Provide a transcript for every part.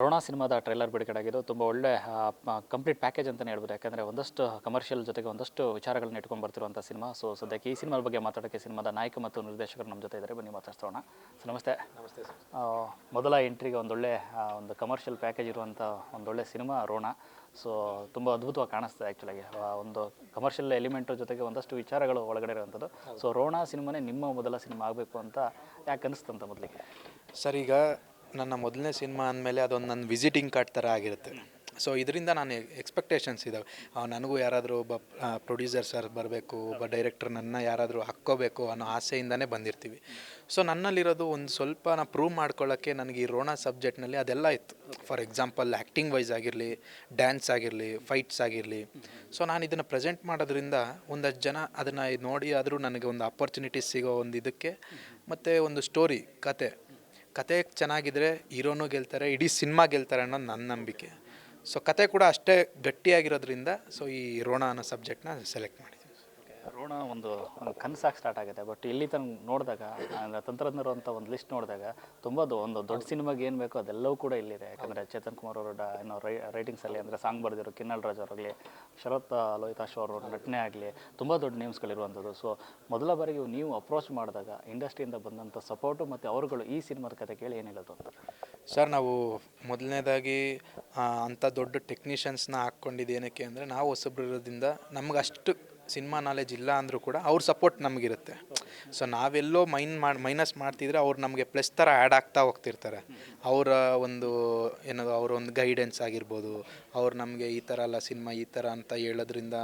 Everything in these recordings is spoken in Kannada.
ರೋಣ ಸಿನಿಮಾದ ಟ್ರೈಲರ್ ಬಿಡುಗಡೆ ಆಗಿದ್ದು ತುಂಬ ಒಳ್ಳೆ ಕಂಪ್ಲೀಟ್ ಪ್ಯಾಕೇಜ್ ಅಂತಲೇ ಹೇಳ್ಬೋದು. ಯಾಕಂದರೆ ಒಂದಷ್ಟು ಕಮರ್ಷಿಯಲ್ ಜೊತೆಗೆ ಒಂದಷ್ಟು ವಿಚಾರಗಳನ್ನ ಇಟ್ಕೊಂಡು ಬರ್ತಿರುವಂಥ ಸಿನಿಮಾ. ಸದ್ಯಕ್ಕೆ ಈ ಸಿನಿಮಾದ ಬಗ್ಗೆ ಮಾತಾಡೋಕ್ಕೆ ಸಿನಿಮಾದ ನಾಯಕ ಮತ್ತು ನಿರ್ದೇಶಕರು ನಮ್ಮ ಜೊತೆ ಇದ್ದಾರೆ. ಬನ್ನಿ ಮಾತಾಡ್ಸೋಣ. ನಮಸ್ತೆ. ನಮಸ್ತೆ ಸರ್. ಮೊದಲ ಎಂಟ್ರಿಗೆ ಒಂದೊಳ್ಳೆ ಒಂದು ಕಮರ್ಷಿಯಲ್ ಪ್ಯಾಕೇಜ್ ಇರುವಂಥ ಒಂದೊಳ್ಳೆ ಸಿನಿಮಾ ರೋಣ. ಸೊ ತುಂಬ ಅದ್ಭುತವಾಗಿ ಕಾಣಿಸ್ತದೆ ಆ್ಯಕ್ಚುಲಾಗಿ. ಒಂದು ಕಮರ್ಷಿಯಲ್ ಎಲಿಮೆಂಟು ಜೊತೆಗೆ ಒಂದಷ್ಟು ವಿಚಾರಗಳು ಒಳಗಡೆ ಇರುವಂಥದ್ದು. ಸೊ ರೋಣ ಸಿನಿಮಾನೇ ನಿಮ್ಮ ಮೊದಲ ಸಿನಿಮಾ ಆಗಬೇಕು ಅಂತ ಯಾಕೆ ಅನಿಸ್ತಂತ ಮೊದಲಿಗೆ? ಸರ್, ಈಗ ನನ್ನ ಮೊದಲನೇ ಸಿನಿಮಾ ಅಂದಮೇಲೆ ಅದೊಂದು ನನ್ನ ವಿಸಿಟಿಂಗ್ ಕಾರ್ಡ್ ಥರ ಆಗಿರುತ್ತೆ. ಸೊ ಇದರಿಂದ ನಾನು ಎಕ್ಸ್ಪೆಕ್ಟೇಷನ್ಸ್ ಇದ್ದಾವೆ. ನನಗೂ ಯಾರಾದರೂ ಒಬ್ಬ ಪ್ರೊಡ್ಯೂಸರ್ ಸರ್ ಬರಬೇಕು, ಒಬ್ಬ ಡೈರೆಕ್ಟರ್ ನನ್ನ ಯಾರಾದರೂ ಹಾಕ್ಕೋಬೇಕು ಅನ್ನೋ ಆಸೆಯಿಂದನೇ ಬಂದಿರ್ತೀವಿ. ಸೊ ನನ್ನಲ್ಲಿರೋದು ಒಂದು ಸ್ವಲ್ಪ ನಾನು ಪ್ರೂವ್ ಮಾಡ್ಕೊಳ್ಳೋಕ್ಕೆ ನನಗೆ ಈ ರೋಣ ಸಬ್ಜೆಕ್ಟ್ನಲ್ಲಿ ಅದೆಲ್ಲ ಇತ್ತು. ಫಾರ್ ಎಕ್ಸಾಂಪಲ್ ಆ್ಯಕ್ಟಿಂಗ್ ವೈಸ್ ಆಗಿರಲಿ, ಡ್ಯಾನ್ಸ್ ಆಗಿರಲಿ, ಫೈಟ್ಸ್ ಆಗಿರಲಿ. ಸೊ ನಾನು ಇದನ್ನು ಪ್ರೆಸೆಂಟ್ ಮಾಡೋದ್ರಿಂದ ಒಂದಷ್ಟು ಜನ ಅದನ್ನು ನೋಡಿ ಆದರೂ ನನಗೆ ಒಂದು ಅಪರ್ಚುನಿಟೀಸ್ ಸಿಗೋ ಒಂದು ಇದಕ್ಕೆ, ಮತ್ತು ಒಂದು ಸ್ಟೋರಿ ಕತೆ ಚೆನ್ನಾಗಿದ್ದರೆ ಹೀರೋನು ಗೆಲ್ತಾರೆ, ಇಡೀ ಸಿನಿಮಾ ಗೆಲ್ತಾರೆ ಅನ್ನೋದು ನನ್ನ ನಂಬಿಕೆ. ಸೊ ಕತೆ ಕೂಡ ಅಷ್ಟೇ ಗಟ್ಟಿಯಾಗಿರೋದ್ರಿಂದ ಸೊ ಈ ರೋಣ ಅನ್ನೋ ಸಬ್ಜೆಕ್ಟ್ನ ಸೆಲೆಕ್ಟ್ ಮಾಡಿದ್ದೀನಿ. ರೋಣ ಒಂದು ಕನಸಾಗಿ ಸ್ಟಾರ್ಟ್ ಆಗುತ್ತೆ. ಬಟ್ ಇಲ್ಲಿ ತನಕ ನೋಡಿದಾಗ ತಂತ್ರಜ್ಞರು ಅಂತ ಒಂದು ಲಿಸ್ಟ್ ನೋಡಿದಾಗ ತುಂಬ ಒಂದು ದೊಡ್ಡ ಸಿನಿಮಾಗೆ ಏನು ಬೇಕೋ ಅದೆಲ್ಲವೂ ಕೂಡ ಇಲ್ಲಿದೆ. ಯಾಕಂದರೆ ಚೇತನ್ ಕುಮಾರ್ ಅವರ ಏನೋ ರೈಟಿಂಗ್ಸಲ್ಲಿ ಅಂದರೆ ಸಾಂಗ್ ಬರೆದಿರೋ ಕಿನ್ನಲ್ ರಾಜ್ ಅವರಾಗಲಿ, ಶರತ್ ಲೋಹಿತಾಶ್ ಅವರು ನಟನೆ ಆಗಲಿ, ತುಂಬ ದೊಡ್ಡ ನೇಮ್ಸ್ಗಳಿರುವಂಥದ್ದು. ಸೊ ಮೊದಲ ಬಾರಿಗೆ ನೀವು ಅಪ್ರೋಚ್ ಮಾಡಿದಾಗ ಇಂಡಸ್ಟ್ರಿಯಿಂದ ಬಂದಂಥ ಸಪೋರ್ಟು ಮತ್ತು ಅವರುಗಳು ಈ ಸಿನಿಮಾದ ಕತೆ ಕೇಳಿ ಏನು ಹೇಳೋದು ಅಂತ? ಸರ್, ನಾವು ಮೊದಲನೇದಾಗಿ ಅಂಥ ದೊಡ್ಡ ಟೆಕ್ನಿಷಿಯನ್ಸ್ನ ಹಾಕ್ಕೊಂಡಿದ್ದು ಏನಕ್ಕೆ ಅಂದರೆ, ನಾವು ಹೊಸಬ್ರು ಇರೋದ್ರಿಂದ ನಮ್ಗೆ ಅಷ್ಟು ಸಿನಿಮಾ ನಾಲೆಜ್ ಇಲ್ಲ ಅಂದರೂ ಕೂಡ ಅವ್ರ ಸಪೋರ್ಟ್ ನಮಗಿರುತ್ತೆ. ಸೊ ನಾವೆಲ್ಲೋ ಮೈನಸ್ ಮಾಡ್ತಿದ್ರೆ ಅವ್ರು ನಮಗೆ ಪ್ಲಸ್ ಥರ ಆ್ಯಡ್ ಆಗ್ತಾ ಹೋಗ್ತಿರ್ತಾರೆ. ಅವರ ಒಂದು ಏನದು ಅವರ ಒಂದು ಗೈಡೆನ್ಸ್ ಆಗಿರ್ಬೋದು, ಅವ್ರು ನಮಗೆ ಈ ಥರ ಅಲ್ಲ ಸಿನಿಮಾ ಈ ಥರ ಅಂತ ಹೇಳೋದ್ರಿಂದ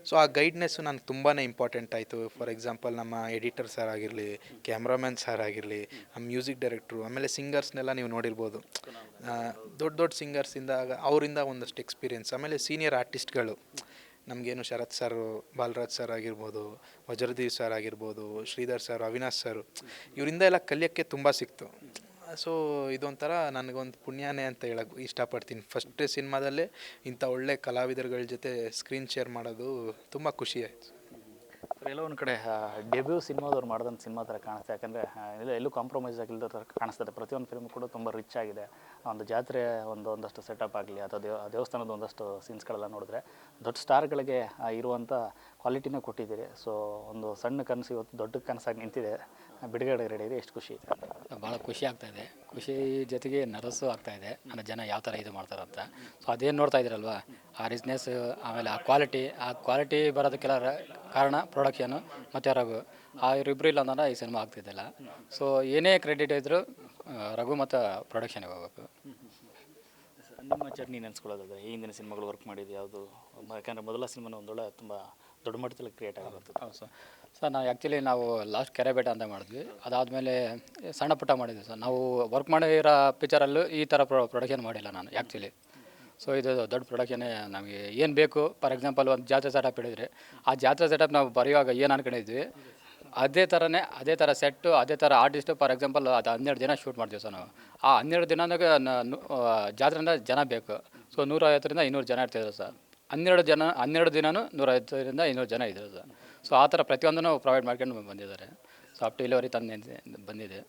ಸೊ ಆ ಗೈಡ್ನೆಸ್ಸು ನನಗೆ ತುಂಬಾ ಇಂಪಾರ್ಟೆಂಟ್ ಆಯಿತು. ಫಾರ್ ಎಕ್ಸಾಂಪಲ್ ನಮ್ಮ ಎಡಿಟರ್ ಸರ್ ಆಗಿರಲಿ, ಕ್ಯಾಮ್ರಾಮನ್ ಸರ್ ಆಗಿರಲಿ, ನಮ್ಮ ಮ್ಯೂಸಿಕ್ ಡೈರೆಕ್ಟ್ರು, ಆಮೇಲೆ ಸಿಂಗರ್ಸ್ನೆಲ್ಲ ನೀವು ನೋಡಿರ್ಬೋದು. ದೊಡ್ಡ ಸಿಂಗರ್ಸಿಂದ ಅವರಿಂದ ಒಂದಷ್ಟು ಎಕ್ಸ್ಪೀರಿಯೆನ್ಸ್. ಆಮೇಲೆ ಸೀನಿಯರ್ ಆರ್ಟಿಸ್ಟ್ಗಳು ನಮಗೇನು ಶರತ್ ಸರ್, ಬಾಲರಾಜ್ ಸರ್ ಆಗಿರ್ಬೋದು, ವಜ್ರದೀಪ್ ಸರ್ ಆಗಿರ್ಬೋದು, ಶ್ರೀಧರ್ ಸರ್, ಅವಿನಾಶ್ ಸರ್, ಇವರಿಂದ ಎಲ್ಲ ಕಲಿಯೋಕ್ಕೆ ತುಂಬ ಸಿಕ್ತು. ಸೊ ಇದೊಂಥರ ನನಗೊಂದು ಪುಣ್ಯನೇ ಅಂತ ಹೇಳೋಕ್ಕೆ ಇಷ್ಟಪಡ್ತೀನಿ. ಫಸ್ಟ್ ಸಿನಿಮಾದಲ್ಲೇ ಇಂಥ ಒಳ್ಳೆ ಕಲಾವಿದರುಗಳ ಜೊತೆ ಸ್ಕ್ರೀನ್ ಶೇರ್ ಮಾಡೋದು ತುಂಬ ಖುಷಿ ಆಯಿತು. ಎಲ್ಲೋ ಒಂದು ಕಡೆ ಡೆಬ್ಯೂ ಸಿನಿಮಾದವ್ರು ಮಾಡಿದಂಥ ಸಿನಿಮಾ ಥರ ಕಾಣಿಸ್ತೆ. ಯಾಕಂದರೆ ಎಲ್ಲೂ ಕಾಂಪ್ರಮೈಸ್ ಆಗಿಲ್ಲದ ಥರ ಕಾಣಿಸ್ತದೆ. ಪ್ರತಿಯೊಂದು ಫಿಲ್ಮ್ ಕೂಡ ತುಂಬ ರಿಚ್ ಆಗಿದೆ. ಒಂದು ಜಾತ್ರೆ ಒಂದಷ್ಟು ಸೆಟಪ್ ಆಗಲಿ ಅಥವಾ ದೇವಸ್ಥಾನದ ಒಂದಷ್ಟು ಸೀನ್ಸ್ಗಳೆಲ್ಲ ನೋಡಿದ್ರೆ ದೊಡ್ಡ ಸ್ಟಾರ್ಗಳಿಗೆ ಇರುವಂಥ ಕ್ವಾಲಿಟಿನೇ ಕೊಟ್ಟಿದ್ದೀರಿ. ಸೊ ಒಂದು ಸಣ್ಣ ಕನಸು ಇವತ್ತು ದೊಡ್ಡ ಕನಸಾಗಿ ನಿಂತಿದೆ, ಬಿಡುಗಡೆ ರೆಡಿ ಇದೆ. ಎಷ್ಟು ಖುಷಿ ಇದೆ? ಭಾಳ ಖುಷಿ ಆಗ್ತಾಯಿದೆ. ಖುಷಿ ಜೊತೆಗೆ ನರಸು ಆಗ್ತಾಯಿದೆ. ಅಂದರೆ ಜನ ಯಾವ ಥರ ಇದು ಮಾಡ್ತಾರಂತ. ಸೊ ಅದೇನು ನೋಡ್ತಾ ಇದ್ದೀರಲ್ವ, ಆ ರಿಚ್ನೆಸ್, ಆಮೇಲೆ ಆ ಕ್ವಾಲಿಟಿ ಬರೋದಕ್ಕೆಲ್ಲ ಕಾರಣ ಪ್ರೊಡಕ್ಷನು ಮತ್ತು ರಘು. ಆ ಇಬ್ಬರು ಇಲ್ಲ ಅಂದ್ರೆ ಈ ಸಿನಿಮಾ ಆಗ್ತಿದ್ದಿಲ್ಲ. ಸೊ ಏನೇ ಕ್ರೆಡಿಟ್ ಇದ್ದರೂ ರಘು ಮತ್ತು ಪ್ರೊಡಕ್ಷನ್ಗೆ ಹೋಗಬೇಕು. ನಿಮ್ಮ ಜರ್ನಿ ನೆನೆಸ್ಕೊಳ್ಳೋದಾದ್ರೆ ಈ ಹಿಂದಿನ ಸಿನಿಮಾಗಳು ವರ್ಕ್ ಮಾಡಿದ್ದು ಯಾವುದು? ಯಾಕಂದರೆ ಮೊದಲ ಸಿನಿಮಾನ ಒಂದೊಳ್ಳೆ ತುಂಬ ದೊಡ್ಡ ಮಟ್ಟದಲ್ಲಿ ಕ್ರಿಯೇಟ್ ಆಗಿರುತ್ತೆ. ಹೌದು ಸರ್. ನಾವು ಲಾಸ್ಟ್ ಕೆರೆಬೇಟ ಅಂತ ಮಾಡಿದ್ವಿ. ಅದಾದಮೇಲೆ ಸಣ್ಣ ಪುಟ್ಟ ಮಾಡಿದ್ವಿ ಸರ್. ನಾವು ವರ್ಕ್ ಮಾಡಿರೋ ಪಿಕ್ಚರಲ್ಲೂ ಈ ಥರ ಪ್ರೊಡಕ್ಷನ್ ಮಾಡಿಲ್ಲ ನಾನು ಆ್ಯಕ್ಚುಲಿ. ಸೊ ಇದು ದೊಡ್ಡ ಪ್ರೊಡಕ್ಷನ್ನೇ. ನಮಗೆ ಏನು ಬೇಕು, ಫಾರ್ ಎಕ್ಸಾಂಪಲ್ ಒಂದು ಜಾತ್ರೆ ಸೆಟಪ್ ಹಿಡಿದ್ರೆ ಆ ಜಾತ್ರೆ ಸೆಟಪ್ ನಾವು ಬರೆಯುವಾಗ ಏನು ಅನ್ಕೊಂಡಿದ್ವಿ ಅದೇ ಥರ ಸೆಟ್ಟು, ಅದೇ ಥರ ಆರ್ಟಿಸ್ಟು. ಫಾರ್ ಎಕ್ಸಾಂಪಲ್ ಅದು 12 ದಿನ ಶೂಟ್ ಮಾಡ್ತೀವಿ ಸರ್ ನಾವು. ಆ 12 ದಿನದಾಗ ಜಾತ್ರೆಯಿಂದ ಜನ ಬೇಕು. ಸೊ 150ರಿಂದ 200 ಜನ ಇರ್ತಿದ್ರು ಸರ್. 12 ದಿನವೂ 150ರಿಂದ 200 ಜನ ಇದ್ರು ಸರ್. ಸೊ ಆ ಥರ ಪ್ರತಿಯೊಂದನ್ನು ಪ್ರೊವೈಡ್ ಮಾಡ್ಕೊಂಡು ಬಂದಿದ್ದಾರೆ. ಸೊ ಅಪ್ ಟು ಇಲ್ಲಿವರೆಗೆ ಬಂದಿದೆ.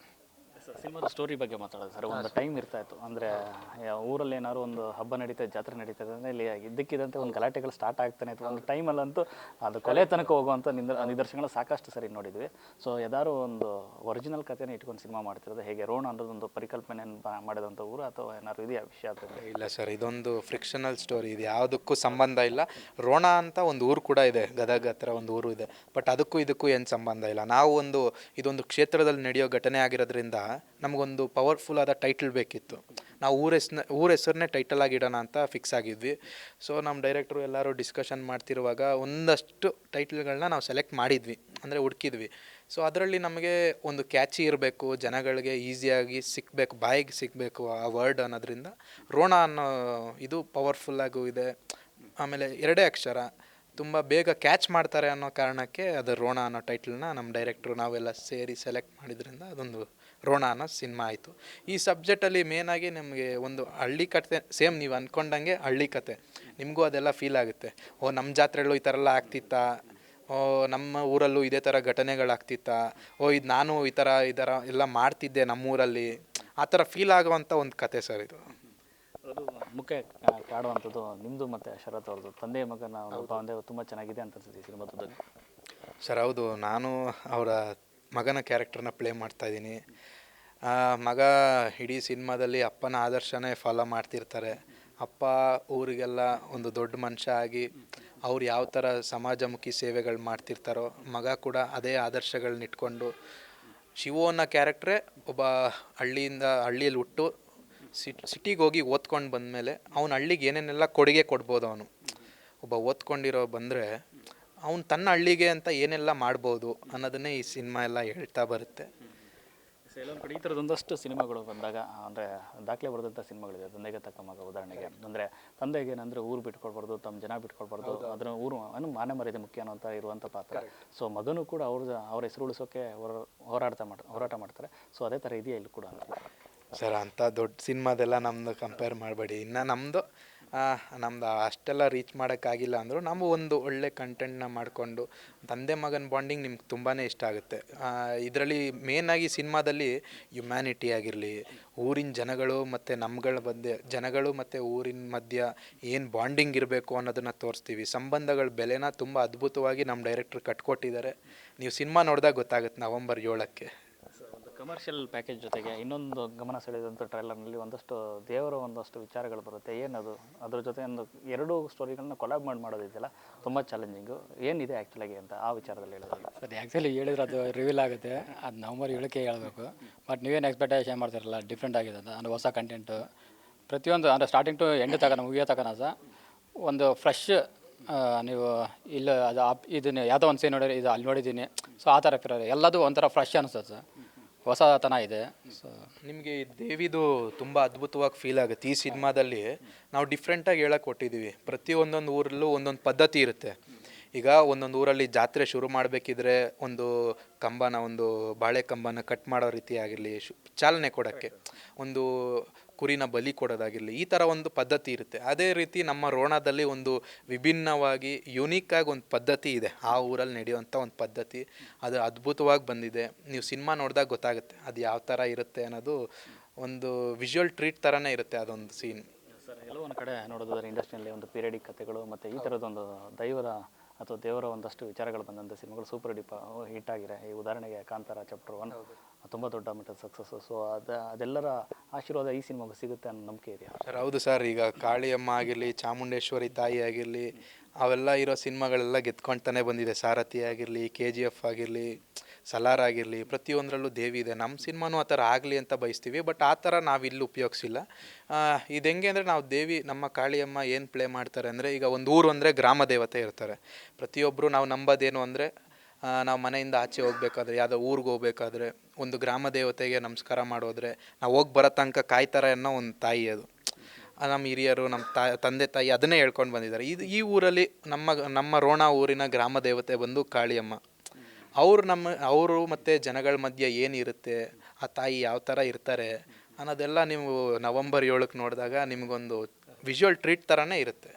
ಸಿನಿಮಾದ ಸ್ಟೋರಿ ಬಗ್ಗೆ ಮಾತಾಡೋದು ಸರ್. ಒಂದು ಟೈಮ್ ಇರ್ತಾಯಿತ್ತು ಅಂದರೆ ಊರಲ್ಲಿ ಏನಾದ್ರು ಒಂದು ಹಬ್ಬ ನಡೀತದೆ, ಜಾತ್ರೆ ನಡೀತದೆ ಅಂದರೆ ಇಲ್ಲಿ ಇದ್ದಕ್ಕಿದ್ದಂತೆ ಒಂದು ಗಲಾಟೆಗಳು ಸ್ಟಾರ್ಟ್ ಆಗ್ತಾನೆ ಇತ್ತು. ಒಂದು ಟೈಮಲ್ಲಂತೂ ಅದು ಕೊಲೆ ತನಕ ಹೋಗುವಂಥ ನಿದರ್ಶನಗಳು ಸಾಕಷ್ಟು ಸರಿ ನೋಡಿದ್ವಿ. ಸೊ ಯಾವ್ದಾದ್ರು ಒಂದು ಒರಿಜಿನಲ್ ಕಥೆನ ಇಟ್ಕೊಂಡು ಸಿನಿಮಾ ಮಾಡ್ತಿರೋದು ಹೇಗೆ? ರೋಣ ಅನ್ನೋದೊಂದು ಪರಿಕಲ್ಪನೆಯನ್ನು ಮಾಡಿದಂಥ ಊರು ಅಥವಾ ಏನಾದ್ರು ಇದೆಯಾ ವಿಷಯ ಅದರಲ್ಲಿ? ಇಲ್ಲ ಸರ್, ಇದೊಂದು ಫ್ರಿಕ್ಷನಲ್ ಸ್ಟೋರಿ. ಇದು ಯಾವುದಕ್ಕೂ ಸಂಬಂಧ ಇಲ್ಲ. ರೋಣ ಅಂತ ಒಂದು ಊರು ಕೂಡ ಇದೆ, ಗದಗ ಹತ್ರ ಒಂದು ಊರು ಇದೆ. ಬಟ್ ಇದಕ್ಕೂ ಏನು ಸಂಬಂಧ ಇಲ್ಲ. ನಾವು ಇದೊಂದು ಕ್ಷೇತ್ರದಲ್ಲಿ ನಡೆಯೋ ಘಟನೆ ಆಗಿರೋದ್ರಿಂದ ನಮಗೊಂದು ಪವರ್ಫುಲ್ ಆದ ಟೈಟಲ್ ಬೇಕಿತ್ತು. ನಾವು ಊರ ಹೆಸರನ್ನೇ ಟೈಟಲ್ ಆಗಿಡೋಣ ಅಂತ ಫಿಕ್ಸ್ ಆಗಿದ್ವಿ. ಸೊ ನಮ್ಮ ಡೈರೆಕ್ಟ್ರು ಎಲ್ಲರೂ ಡಿಸ್ಕಷನ್ ಮಾಡ್ತಿರುವಾಗ ಒಂದಷ್ಟು ಟೈಟಲ್ಗಳನ್ನ ನಾವು ಸೆಲೆಕ್ಟ್ ಮಾಡಿದ್ವಿ, ಅಂದರೆ ಹುಡುಕಿದ್ವಿ. ಸೊ ಅದರಲ್ಲಿ ನಮಗೆ ಒಂದು ಕ್ಯಾಚಿ ಇರಬೇಕು, ಜನಗಳಿಗೆ ಈಸಿಯಾಗಿ ಸಿಕ್ಕಬೇಕು, ಬಾಯಿಗೆ ಸಿಗಬೇಕು ಆ ವರ್ಡ್ ಅನ್ನೋದ್ರಿಂದ ರೋಣ ಅನ್ನೋ ಇದು ಪವರ್ಫುಲ್ಲಾಗೂ ಇದೆ. ಆಮೇಲೆ 2 ಅಕ್ಷರ ತುಂಬ ಬೇಗ ಕ್ಯಾಚ್ ಮಾಡ್ತಾರೆ ಅನ್ನೋ ಕಾರಣಕ್ಕೆ ಅದು ರೋಣ ಅನ್ನೋ ಟೈಟಲ್ನ ನಮ್ಮ ಡೈರೆಕ್ಟ್ರು ನಾವೆಲ್ಲ ಸೇರಿ ಸೆಲೆಕ್ಟ್ ಮಾಡಿದ್ರಿಂದ ಅದೊಂದು ರೋಣ ಅನ್ನೋ ಸಿನಿಮಾ ಆಯಿತು. ಈ ಸಬ್ಜೆಕ್ಟಲ್ಲಿ ಮೇನಾಗಿ ನಮಗೆ ಒಂದು ಹಳ್ಳಿ ಕತೆ, ಸೇಮ್ ನೀವು ಅಂದ್ಕೊಂಡಂಗೆ ಹಳ್ಳಿ ಕತೆ. ನಿಮಗೂ ಅದೆಲ್ಲ ಫೀಲ್ ಆಗುತ್ತೆ. ನಮ್ಮ ಜಾತ್ರೆಗಳು ಈ ಥರ ಎಲ್ಲ ಆಗ್ತಿತ್ತಾ, ನಮ್ಮ ಊರಲ್ಲೂ ಇದೇ ಥರ ಘಟನೆಗಳಾಗ್ತಿತ್ತಾ, ಇದು ನಾನು ಈ ಥರ ಎಲ್ಲ ಮಾಡ್ತಿದ್ದೆ ನಮ್ಮೂರಲ್ಲಿ, ಆ ಥರ ಫೀಲ್ ಆಗುವಂಥ ಒಂದು ಕತೆ ಸರ್ ಇದು. ಅದು ಮುಖ್ಯ ಕಾಡುವಂಥದ್ದು ನಿಮ್ಮದು ಮತ್ತು ಶರತ್ ಅವ್ರದ್ದು ತಂದೆ ಮಗನ ಒಂದು ಬಾಂಧವ್ಯ ತುಂಬ ಚೆನ್ನಾಗಿದೆ ಅಂತ ಅನ್ಸುತ್ತೆ ಈ ಸಿನಿಮಾದಲ್ಲಿ. ಸರ್ ಹೌದು, ನಾನು ಅವರ ಮಗನ ಕ್ಯಾರೆಕ್ಟರ್ನ ಪ್ಲೇ ಮಾಡ್ತಾಯಿದ್ದೀನಿ. ಮಗ ಇಡೀ ಸಿನಿಮಾದಲ್ಲಿ ಅಪ್ಪನ ಆದರ್ಶನೇ ಫಾಲೋ ಮಾಡ್ತಿರ್ತಾರೆ. ಅಪ್ಪ ಊರಿಗೆಲ್ಲ ಒಂದು ದೊಡ್ಡ ಮನುಷ್ಯ ಆಗಿ ಅವ್ರು ಯಾವ ಥರ ಸಮಾಜಮುಖಿ ಸೇವೆಗಳು ಮಾಡ್ತಿರ್ತಾರೋ ಮಗ ಕೂಡ ಅದೇ ಆದರ್ಶಗಳನ್ನ ಇಟ್ಕೊಂಡು, ಶಿವು ಅನ್ನೋ ಕ್ಯಾರೆಕ್ಟ್ರೇ ಒಬ್ಬ ಹಳ್ಳಿಯಲ್ಲಿ ಹುಟ್ಟು ಸಿಟಿಗೆ ಹೋಗಿ ಓದ್ಕೊಂಡು ಬಂದಮೇಲೆ ಅವ್ನು ಹಳ್ಳಿಗೆ ಏನೇನೆಲ್ಲ ಕೊಡುಗೆ ಕೊಡ್ಬೋದು, ಅವನು ಒಬ್ಬ ಓದ್ಕೊಂಡಿರೋ ಬಂದರೆ ಅವ್ನು ತನ್ನ ಹಳ್ಳಿಗೆ ಅಂತ ಏನೆಲ್ಲ ಮಾಡ್ಬೋದು ಅನ್ನೋದನ್ನೇ ಈ ಸಿನಿಮಾ ಎಲ್ಲ ಹೇಳ್ತಾ ಬರುತ್ತೆ. ಎಲ್ಲೊಂದು ಕಡೆ ಈ ಥರದೊಂದಷ್ಟು ಸಿನಿಮಾಗಳು ಬಂದಾಗ ಅಂದರೆ ದಾಖಲೆ ಬರೆದಂಥ ಸಿನಿಮಾಗಳಿದೆ. ತಂದೆಗೆ ತಕ್ಕ ಮಗ ಉದಾಹರಣೆಗೆ, ಅಂದರೆ ತಂದೆಗೆ ಏನಂದರೆ ಊರು ಬಿಟ್ಕೊಡ್ಬಾರ್ದು, ತಮ್ಮ ಜನ ಬಿಟ್ಕೊಡ್ಬಾರ್ದು, ಅದನ್ನು ಊರು ಮಾನ ಮರ್ಯಾದೆ ಮುಖ್ಯ ಅನ್ನೋಂಥ ಇರುವಂಥ ಪಾತ್ರ. ಸೊ ಮಗನೂ ಕೂಡ ಅವ್ರ ಹೆಸರು ಉಳಿಸೋಕ್ಕೆ ಹೋರಾಟ ಮಾಡ್ತಾರೆ. ಸೊ ಅದೇ ಥರ ಇದೆಯಾ ಇಲ್ಲಿ ಕೂಡ ಅಂತ? ಸರ್ ಅಂಥ ದೊಡ್ಡ ಸಿನಿಮಾದೆಲ್ಲ ನಮ್ಮದು ಕಂಪೇರ್ ಮಾಡಬೇಡಿ. ಇನ್ನು ನಮ್ಮದು ಅಷ್ಟೆಲ್ಲ ರೀಚ್ ಮಾಡೋಕ್ಕಾಗಿಲ್ಲ ಅಂದರೂ ನಾವು ಒಂದು ಒಳ್ಳೆ ಕಂಟೆಂಟ್ನ ಮಾಡಿಕೊಂಡು ತಂದೆ ಮಗನ ಬಾಂಡಿಂಗ್ ನಿಮ್ಗೆ ತುಂಬಾ ಇಷ್ಟ ಆಗುತ್ತೆ. ಇದರಲ್ಲಿ ಮೇಯ್ನಾಗಿ ಸಿನಿಮಾದಲ್ಲಿ ಹ್ಯುಮ್ಯಾನಿಟಿ ಆಗಿರಲಿ, ಊರಿನ ಜನಗಳು ಮತ್ತು ನಮ್ಗಳ ಮಧ್ಯೆ ಜನಗಳು ಮತ್ತು ಊರಿನ ಮಧ್ಯ ಏನು ಬಾಂಡಿಂಗ್ ಇರಬೇಕು ಅನ್ನೋದನ್ನು ತೋರಿಸ್ತೀವಿ. ಸಂಬಂಧಗಳ ಬೆಲೆನ ತುಂಬ ಅದ್ಭುತವಾಗಿ ನಮ್ಮ ಡೈರೆಕ್ಟ್ರ್ ಕಟ್ಕೊಟ್ಟಿದ್ದಾರೆ. ನೀವು ಸಿನಿಮಾ ನೋಡಿದಾಗ ಗೊತ್ತಾಗುತ್ತೆ ನವಂಬರ್ 7ಕ್ಕೆ. ಒಂದು ಕಮರ್ಷಿಯಲ್ ಪ್ಯಾಕೇಜ್ ಜೊತೆಗೆ ಇನ್ನೊಂದು ಗಮನ ಸೆಳೆದಂಥ ಟ್ರೈಲರ್ನಲ್ಲಿ ಒಂದಷ್ಟು ದೇವರ ಒಂದಷ್ಟು ವಿಚಾರಗಳು ಬರುತ್ತೆ. ಏನದು ಅದ್ರ ಜೊತೆ ಒಂದು 2 ಸ್ಟೋರಿಗಳನ್ನ ಕೊಲಾಬ್ ಮಾಡೋದಿದೆಯಲ್ಲ, ತುಂಬ ಚಾಲೆಂಜಿಂಗು. ಏನಿದೆ ಆ್ಯಕ್ಚುಲಾಗಿ ಅಂತ ಆ ವಿಚಾರದಲ್ಲಿ ಹೇಳೋದಿಲ್ಲ ಸರ್. ಆ್ಯಕ್ಚುಲಿ ಹೇಳಿದ್ರೆ ಅದು ರಿವೀಲ್ ಆಗುತ್ತೆ, ಅದು ನವಂಬರ್ 7ಕ್ಕೆ ಹೇಳಬೇಕು. ಬಟ್ ನೀವೇನು ಎಕ್ಸ್ಪೆಕ್ಟೇಷನ್ ಮಾಡ್ತಿರಲ್ಲ, ಡಿಫ್ರೆಂಟ್ ಆಗಿದೆ ಅಂತ. ಅಂದರೆ ಹೊಸ ಕಂಟೆಂಟು ಪ್ರತಿಯೊಂದು, ಅಂದರೆ ಸ್ಟಾರ್ಟಿಂಗ್ ಟು ಎಂಡ್ ತಗೋಣ, ಮುಗಿಯೋ ತಗೋಣ ಸಹ ಒಂದು ಫ್ರೆಶ್. ನೀವು ಇಲ್ಲ ಅದು ಇದನ್ನು ಯಾವುದೋ ಒಂದು ಸೀನ್ ನೋಡಿರಿ, ಇದು ಅಲ್ಲಿ ನೋಡಿದ್ದೀನಿ, ಸೊ ಆ ಥರ ಫಿರೋದು ಎಲ್ಲದು ಒಂಥರ ಫ್ರೆಶ್ ಅನಿಸುತ್ತೆ ಸರ್, ಹೊಸತನ ಇದೆ. ಸೊ ನಿಮಗೆ ದೇವಿದು ತುಂಬ ಅದ್ಭುತವಾಗಿ ಫೀಲ್ ಆಗುತ್ತೆ. ಈ ಸಿನಿಮಾದಲ್ಲಿ ನಾವು ಡಿಫ್ರೆಂಟಾಗಿ ಹೇಳಕ್ಕೆ ಕೊಟ್ಟಿದ್ದೀವಿ. ಒಂದೊಂದು ಊರಲ್ಲೂ ಒಂದೊಂದು ಪದ್ಧತಿ ಇರುತ್ತೆ. ಈಗ ಒಂದೊಂದು ಊರಲ್ಲಿ ಜಾತ್ರೆ ಶುರು ಮಾಡಬೇಕಿದ್ರೆ ಒಂದು ಬಾಳೆ ಕಂಬನ ಕಟ್ ಮಾಡೋ ರೀತಿ ಆಗಿರಲಿ, ಚಾಲನೆ ಕೊಡೋಕ್ಕೆ ಒಂದು ಕುರಿನ ಬಲಿ ಕೊಡೋದಾಗಿರಲಿ, ಈ ಥರ ಒಂದು ಪದ್ಧತಿ ಇರುತ್ತೆ. ಅದೇ ರೀತಿ ನಮ್ಮ ರೋಣದಲ್ಲಿ ಒಂದು ವಿಭಿನ್ನವಾಗಿ ಯುನೀಕಾಗಿ ಒಂದು ಪದ್ಧತಿ ಇದೆ, ಆ ಊರಲ್ಲಿ ನಡೆಯುವಂಥ ಒಂದು ಪದ್ಧತಿ. ಅದು ಅದ್ಭುತವಾಗಿ ಬಂದಿದೆ. ನೀವು ಸಿನಿಮಾ ನೋಡಿದಾಗ ಗೊತ್ತಾಗುತ್ತೆ ಅದು ಯಾವ ಥರ ಇರುತ್ತೆ ಅನ್ನೋದು. ಒಂದು ವಿಜುವಲ್ ಟ್ರೀಟ್ ಥರನೇ ಇರುತ್ತೆ ಅದೊಂದು ಸೀನ್. ಸರ್, ಎಲ್ಲೋ ಒಂದು ಕಡೆ ನೋಡೋದಾದ್ರೆ ಇಂಡಸ್ಟ್ರಿಯಲ್ಲಿ ಒಂದು ಪೀರಿಯಡಿಕ್ ಕಥೆಗಳು ಮತ್ತು ಈ ಥರದೊಂದು ದೇವರ ಒಂದಷ್ಟು ವಿಚಾರಗಳು ಬಂದಂಥ ಸಿನಿಮಾಗಳು ಸೂಪರ್ ಹಿಟ್ ಆಗಿದೆ. ಈ ಉದಾಹರಣೆಗೆ ಕಾಂತಾರ ಚಾಪ್ಟರ್ 1 ತುಂಬ ದೊಡ್ಡ ಮಟ್ಟದ ಸಕ್ಸಸ್ಸು. ಸೊ ಅದೆಲ್ಲರ ಆಶೀರ್ವಾದ ಈ ಸಿನಿಮಾಗೂ ಸಿಗುತ್ತೆ ಅನ್ನೋ ನಂಬಿಕೆ ಇದೆಯಾ ಸರ್? ಹೌದು ಸರ್. ಈಗ ಕಾಳಿಯಮ್ಮ ಆಗಿರಲಿ, ಚಾಮುಂಡೇಶ್ವರಿ ತಾಯಿ ಆಗಿರಲಿ, ಅವೆಲ್ಲ ಇರೋ ಸಿನಿಮಾಗಳೆಲ್ಲ ಗೆದ್ಕೊಳ್ತಾನೆ ಬಂದಿದೆ. ಸಾರಥಿ ಆಗಿರಲಿ, KGF ಆಗಿರಲಿ, ಸಲಾರ್ ಆಗಿರಲಿ, ಪ್ರತಿಯೊಂದರಲ್ಲೂ ದೇವಿ ಇದೆ. ನಮ್ಮ ಸಿನಿಮಾನೂ ಆ ಥರ ಆಗಲಿ ಅಂತ ಬಯಸ್ತೀವಿ. ಬಟ್ ಆ ಥರ ನಾವಿಲ್ಲಿ ಉಪಯೋಗಿಸಿಲ್ಲ. ಇದು ಹೆಂಗೆ ಅಂದರೆ, ನಾವು ದೇವಿ ನಮ್ಮ ಕಾಳಿಯಮ್ಮ ಏನು ಪ್ಲೇ ಮಾಡ್ತಾರೆ ಅಂದರೆ, ಈಗ ಒಂದು ಊರು ಅಂದರೆ ಗ್ರಾಮ ದೇವತೆ ಇರ್ತಾರೆ. ಪ್ರತಿಯೊಬ್ಬರು ನಾವು ನಂಬೋದೇನು ಅಂದರೆ, ನಾವು ಮನೆಯಿಂದ ಆಚೆ ಹೋಗ್ಬೇಕಾದ್ರೆ, ಯಾವುದೋ ಊರಿಗೆ ಹೋಗ್ಬೇಕಾದ್ರೆ ಒಂದು ಗ್ರಾಮ ದೇವತೆಗೆ ನಮಸ್ಕಾರ ಮಾಡೋದ್ರೆ ನಾವು ಹೋಗಿ ಬರೋ ತನಕ ಕಾಯ್ತಾರೆ ಅನ್ನೋ ಒಂದು ತಾಯಿ. ಅದು ನಮ್ಮ ಹಿರಿಯರು, ನಮ್ಮ ತಂದೆ ತಾಯಿ ಅದನ್ನೇ ಹೇಳ್ಕೊಂಡು ಬಂದಿದ್ದಾರೆ. ಈ ಊರಲ್ಲಿ ನಮ್ಮ ರೋಣ ಊರಿನ ಗ್ರಾಮ ದೇವತೆ ಬಂದು ಕಾಳಿಯಮ್ಮ. ಅವರು ಮತ್ತು ಜನಗಳ ಮಧ್ಯೆ ಏನಿರುತ್ತೆ, ಆ ತಾಯಿ ಯಾವ ಥರ ಇರ್ತಾರೆ ಅನ್ನೋದೆಲ್ಲ ನೀವು ನವಂಬರ್ 7ಕ್ಕೆ ನೋಡಿದಾಗ ನಿಮಗೊಂದು ವಿಜುವಲ್ ಟ್ರೀಟ್ ಥರನೇ ಇರುತ್ತೆ.